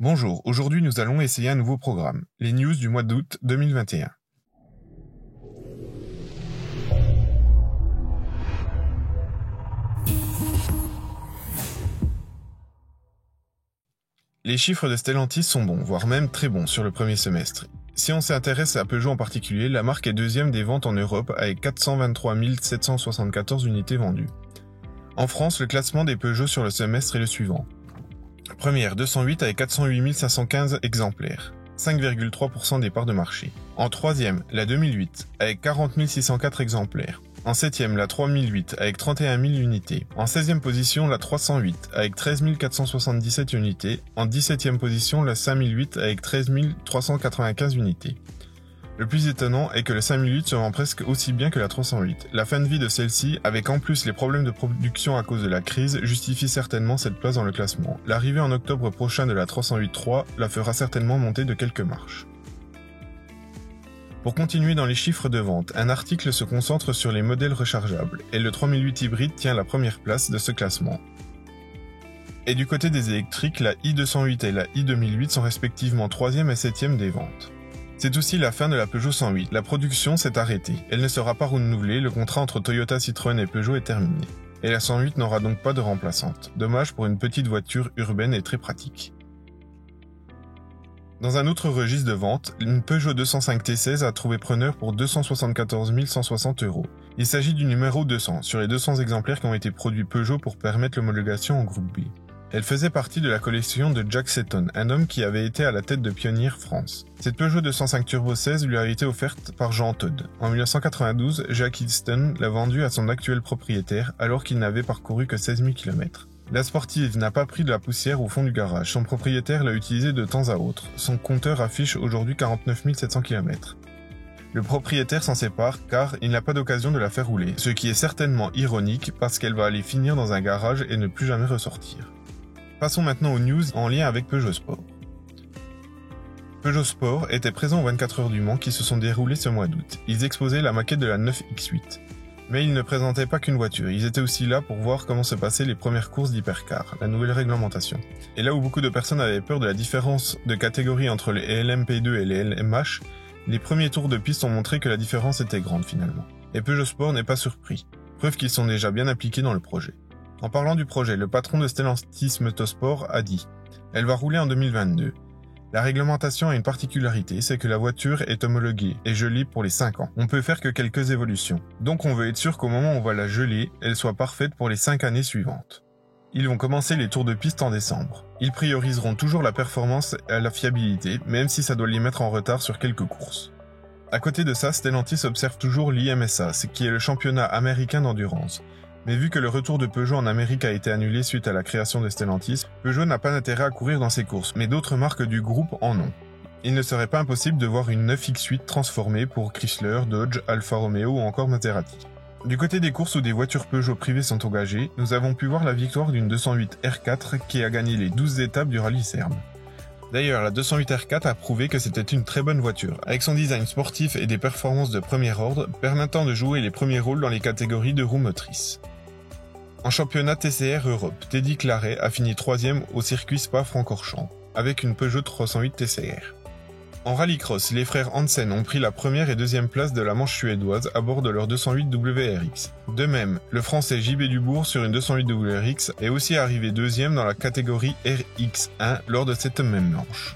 Bonjour, aujourd'hui nous allons essayer un nouveau programme, les news du mois d'août 2021. Les chiffres de Stellantis sont bons, voire même très bons sur le premier semestre. Si on s'intéresse à Peugeot en particulier, la marque est deuxième des ventes en Europe avec 423 774 unités vendues. En France, le classement des Peugeot sur le semestre est le suivant. Première, 208 avec 408 515 exemplaires, 5,3% des parts de marché. En troisième, la 2008 avec 40 604 exemplaires. En septième, la 3008 avec 31 000 unités. En 16e position, la 308 avec 13 477 unités. En 17e position, la 5008 avec 13 395 unités. Le plus étonnant est que le 5008 se vend presque aussi bien que la 308. La fin de vie de celle-ci, avec en plus les problèmes de production à cause de la crise, justifie certainement cette place dans le classement. L'arrivée en octobre prochain de la 308-3 la fera certainement monter de quelques marches. Pour continuer dans les chiffres de vente, un article se concentre sur les modèles rechargeables, et le 3008 hybride tient la première place de ce classement. Et du côté des électriques, la i208 et la i2008 sont respectivement 3e et 7e des ventes. C'est aussi la fin de la Peugeot 108, la production s'est arrêtée, elle ne sera pas renouvelée, le contrat entre Toyota, Citroën et Peugeot est terminé. Et la 108 n'aura donc pas de remplaçante, dommage pour une petite voiture urbaine et très pratique. Dans un autre registre de vente, une Peugeot 205 T16 a trouvé preneur pour 274 160 €. Il s'agit du numéro 200, sur les 200 exemplaires qui ont été produits Peugeot pour permettre l'homologation en groupe B. Elle faisait partie de la collection de Jack Seaton, un homme qui avait été à la tête de Pioneer France. Cette Peugeot 205 Turbo 16 lui a été offerte par Jean Todt. En 1992, Jack Easton l'a vendue à son actuel propriétaire alors qu'il n'avait parcouru que 16 000 km. La sportive n'a pas pris de la poussière au fond du garage, son propriétaire l'a utilisée de temps à autre. Son compteur affiche aujourd'hui 49 700 km. Le propriétaire s'en sépare car il n'a pas d'occasion de la faire rouler, ce qui est certainement ironique parce qu'elle va aller finir dans un garage et ne plus jamais ressortir. Passons maintenant aux news en lien avec Peugeot Sport. Peugeot Sport était présent aux 24 heures du Mans qui se sont déroulées ce mois d'août. Ils exposaient la maquette de la 9X8. Mais ils ne présentaient pas qu'une voiture, ils étaient aussi là pour voir comment se passaient les premières courses d'hypercar, la nouvelle réglementation. Et là où beaucoup de personnes avaient peur de la différence de catégorie entre les LMP2 et les LMH, les premiers tours de piste ont montré que la différence était grande finalement. Et Peugeot Sport n'est pas surpris, preuve qu'ils sont déjà bien appliqués dans le projet. En parlant du projet, le patron de Stellantis Motorsport a dit « Elle va rouler en 2022. La réglementation a une particularité, c'est que la voiture est homologuée et gelée pour les 5 ans. On peut faire que quelques évolutions. Donc on veut être sûr qu'au moment où on va la geler, elle soit parfaite pour les 5 années suivantes. Ils vont commencer les tours de piste en décembre. Ils prioriseront toujours la performance et la fiabilité, même si ça doit les mettre en retard sur quelques courses. À côté de ça, Stellantis observe toujours l'IMSA, ce qui est le championnat américain d'endurance. Mais vu que le retour de Peugeot en Amérique a été annulé suite à la création de Stellantis, Peugeot n'a pas d'intérêt à courir dans ces courses, mais d'autres marques du groupe en ont. Il ne serait pas impossible de voir une 9X8 transformée pour Chrysler, Dodge, Alfa Romeo ou encore Maserati. Du côté des courses où des voitures Peugeot privées sont engagées, nous avons pu voir la victoire d'une 208 R4 qui a gagné les 12 étapes du rallye Serbes. D'ailleurs, la 208 R4 a prouvé que c'était une très bonne voiture, avec son design sportif et des performances de premier ordre, permettant de jouer les premiers rôles dans les catégories de roues motrices. En championnat TCR Europe, Teddy Claret a fini 3e au circuit Spa-Francorchamps, avec une Peugeot 308 TCR. En rallycross, les frères Hansen ont pris la première et deuxième place de la Manche suédoise à bord de leur 208 WRX. De même, le français JB Dubourg sur une 208 WRX est aussi arrivé deuxième dans la catégorie RX1 lors de cette même manche.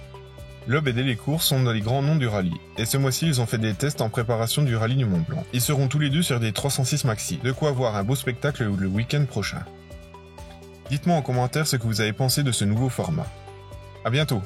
Loeb et Delecourt sont dans les grands noms du rallye, et ce mois-ci ils ont fait des tests en préparation du rallye du Mont-Blanc. Ils seront tous les deux sur des 306 Maxi, de quoi voir un beau spectacle le week-end prochain. Dites-moi en commentaire ce que vous avez pensé de ce nouveau format. À bientôt!